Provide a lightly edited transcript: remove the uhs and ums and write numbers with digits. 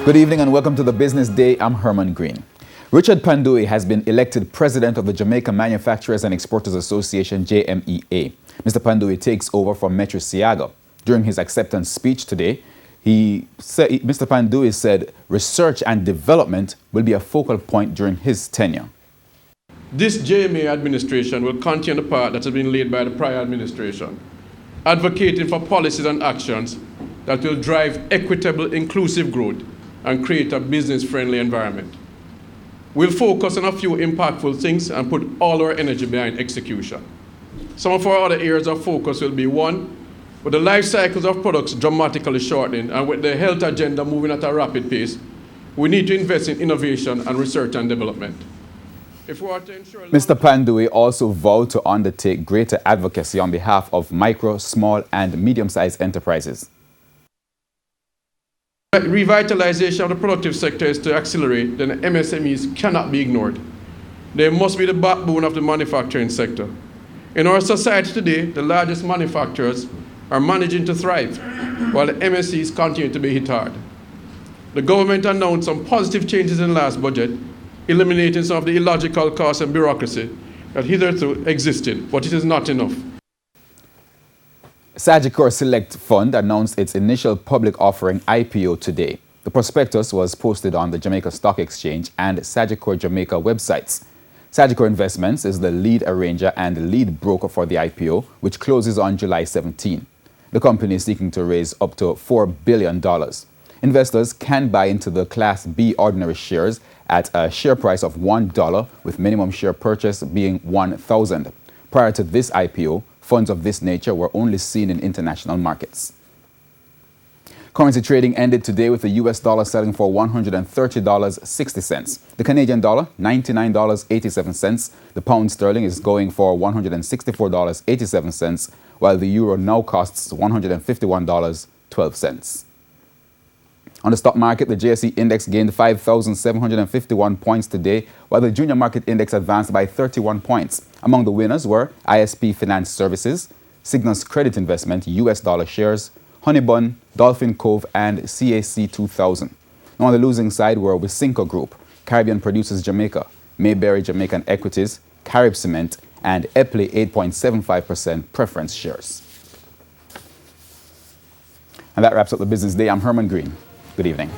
Good evening and welcome to the Business Day. I'm Herman Green. Richard Pandui has been elected president of the Jamaica Manufacturers and Exporters Association, JMEA. Mr. Pandui takes over from Metro Siaga. During his acceptance speech today, Mr. Pandui said research and development will be a focal point during his tenure. This JMEA administration will continue the path that has been laid by the prior administration, advocating for policies and actions that will drive equitable, inclusive growth and create a business-friendly environment. We'll focus on a few impactful things and put all our energy behind execution. Some of our other areas of focus will be: one, with the life cycles of products dramatically shortening and with the health agenda moving at a rapid pace, we need to invest in innovation and research and development. If we are to ensure Mr. Pandui also vowed to undertake greater advocacy on behalf of micro, small, and medium-sized enterprises. Revitalization of the productive sector is to accelerate, then MSMEs cannot be ignored. They must be the backbone of the manufacturing sector. In our society today, the largest manufacturers are managing to thrive, while the MSCs continue to be hit hard. The government announced some positive changes in the last budget, eliminating some of the illogical costs and bureaucracy that hitherto existed, but it is not enough. Sagicor Select Fund announced its initial public offering IPO today. The prospectus was posted on the Jamaica Stock Exchange and Sagicor Jamaica websites. Sagicor Investments is the lead arranger and lead broker for the IPO, which closes on July 17. The company is seeking to raise up to $4 billion. Investors can buy into the Class B ordinary shares at a share price of $1, with minimum share purchase being $1,000. Prior to this IPO, funds of this nature were only seen in international markets. Currency trading ended today with the US dollar selling for $130.60. The Canadian dollar, $99.87. The pound sterling is going for $164.87, while the euro now costs $151.12. On the stock market, the JSE index gained 5,751 points today, while the junior market index advanced by 31 points. Among the winners were ISP Finance Services, Cygnus Credit Investment, US dollar shares, Honeybun, Dolphin Cove, and CAC 2000. Now on the losing side were Wisynco Group, Caribbean Producers Jamaica, Mayberry Jamaican Equities, Carib Cement, and Epley 8.75% preference shares. And that wraps up the Business Day. I'm Herman Green. Good evening.